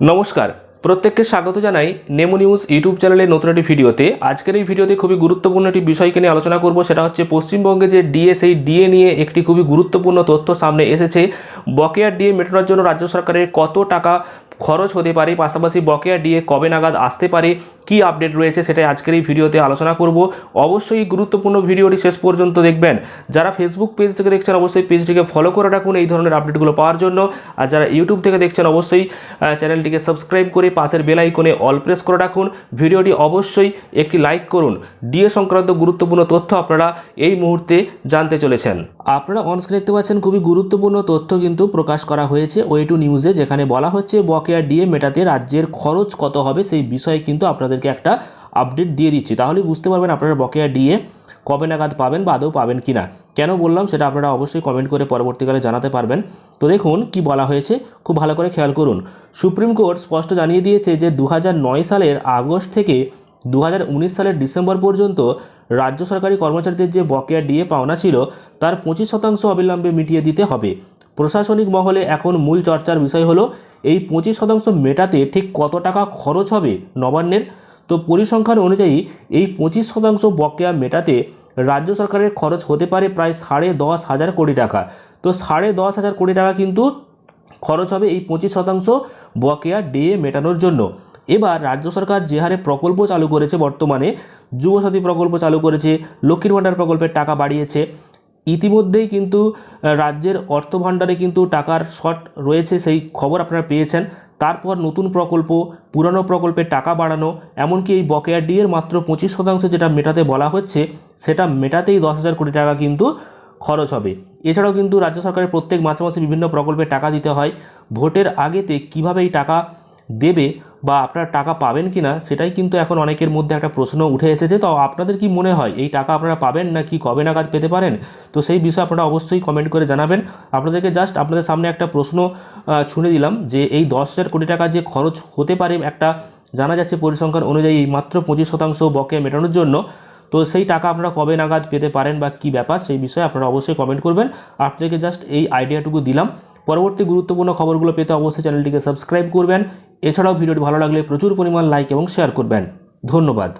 নমস্কার, প্রত্যেককে স্বাগত জানাই নেমো নিউজ ইউটিউব চ্যানেলের নতুন একটি ভিডিওতে। আজকের এই ভিডিওতে খুবই গুরুত্বপূর্ণ একটি বিষয়কে নিয়ে আলোচনা করব, সেটা হচ্ছে পশ্চিমবঙ্গে যে ডিএ, সেই ডিএ নিয়ে একটি খুবই গুরুত্বপূর্ণ তথ্য সামনে এসেছে। বকেয়া ডিএ মেটানোর জন্য রাজ্য সরকারের কত টাকা খরচ হতে পারে, পাশাপাশি বকেয়া ডিএ কবে নাগাদ আসতে পারে, কি আপডেট রয়েছে সেটাই আজকের এই ভিডিওতে আলোচনা করব। অবশ্যই গুরুত্বপূর্ণ ভিডিওটি শেষ পর্যন্ত দেখবেন। যারা ফেসবুক পেজ থেকে দেখছেন অবশ্যই পেজটিকে ফলো করে রাখুন এই ধরনের আপডেটগুলো পাওয়ার জন্য। আর যারা ইউটিউব থেকে দেখছেন অবশ্যই চ্যানেলটিকে সাবস্ক্রাইব করে পাশের বেল আইকনে অল প্রেস করে রাখুন। ভিডিওটি অবশ্যই একটি লাইক করুন। ডিএ সংক্রান্ত গুরুত্বপূর্ণ তথ্য আপনারা এই মুহূর্তে জানতে চলেছেন। আপনারা অনস্ক্রিন দেখতে পাচ্ছেন খুবই গুরুত্বপূর্ণ তথ্য কিন্তু প্রকাশ করা হয়েছে ওয়ে2 নিউজে, যেখানে বলা হচ্ছে বকেয়া ডিএ মেটাতে রাজ্যের খরচ কত হবে সেই বিষয়ে কিন্তু আপনাদেরকে একটা আপডেট দিয়ে দিচ্ছি। তাহলে বুঝতে পারবেন আপনারা বকেয়া ডিএ কবে নাগাদ পাবেন বা আদৌ পাবেন কিনা। কেন বললাম সেটা আপনারা অবশ্যই কমেন্ট করে পরবর্তীকালে জানাতে পারবেন। তো দেখুন কি বলা হয়েছে, খুব ভালো করে খেয়াল করুন। সুপ্রিম কোর্ট স্পষ্ট জানিয়ে দিয়েছে যে 2009 সালের আগস্ট থেকে 2019 সালের ডিসেম্বর পর্যন্ত রাজ্য সরকারি কর্মচারীদের যে বকেয়া ডিএ পাওনা ছিল তার 25% অবিলম্বে মিটিয়ে দিতে হবে। প্রশাসনিক মহলে এখন মূল চর্চার বিষয় হলো এই 25% মেটাতে ঠিক কত টাকা খরচ হবে নবান্নের। তো পরিসংখ্যান অনুযায়ী এই 25% বকেয়া মেটাতে রাজ্য সরকারের খরচ হতে পারে প্রায় 10,500 কোটি টাকা। তো 10,500 কোটি টাকা কিন্তু খরচ হবে এই 25% বকেয়া ডিএ মেটানোর জন্য। এবার রাজ্য সরকার যে হারে প্রকল্প চালু করেছে, বর্তমানে যুবসাথী প্রকল্প চালু করেছে, লক্ষ্মীর ভাণ্ডার প্রকল্পের টাকা বাড়িয়েছে, ইতিমধ্যেই কিন্তু রাজ্যের অর্থ ভাণ্ডারে কিন্তু টাকার শর্ট রয়েছে, সেই খবর আপনারা পেয়েছেন। তারপর নতুন প্রকল্প, পুরানো প্রকল্পের টাকা বাড়ানো, এমনকি এই বকেয়া ডিএর মাত্র 25% যেটা মেটাতে বলা হচ্ছে সেটা মেটাতেই 10,000 কোটি টাকা কিন্তু খরচ হবে। এছাড়াও কিন্তু রাজ্য সরকারের প্রত্যেক মাসে মাসে বিভিন্ন প্রকল্পে টাকা দিতে হয়। ভোটের আগেতে কিভাবে এই টাকা দেবে বা আপনারা টাকা পাবেন কিনা সেটাই কিন্তু এখন অনেকের মধ্যে একটা প্রশ্ন উঠে এসেছে। তো আপনাদের কি মনে হয় এই টাকা আপনারা পাবেন না কি কবে নাগাদ পেতে পারেন? তো সেই বিষয়ে আপনারা অবশ্যই কমেন্ট করে জানাবেন। আপনাদেরকে জাস্ট আপনাদের সামনে একটা প্রশ্ন ছুঁড়ে দিলাম যে এই 10,000 কোটি টাকা যে খরচ হতে পারে একটা জানা যাচ্ছে পরিসংখ্যান অনুযায়ী মাত্র 25% বকেয়া মেটানোর জন্য। তো সেই টাকা আপনারা কবে নাগাদ পেতে পারেন বা কী ব্যাপার সেই বিষয়ে আপনারা অবশ্যই কমেন্ট করবেন। আপনাদেরকে জাস্ট এই আইডিয়াটুকু দিলাম। পরবর্তী গুরুত্বপূর্ণ খবরগুলো পেতে অবশ্যই চ্যানেলটিকে সাবস্ক্রাইব করবেন। এছাড়াও ভিডিওটি ভালো লাগলে প্রচুর পরিমাণ লাইক এবং শেয়ার করবেন। ধন্যবাদ।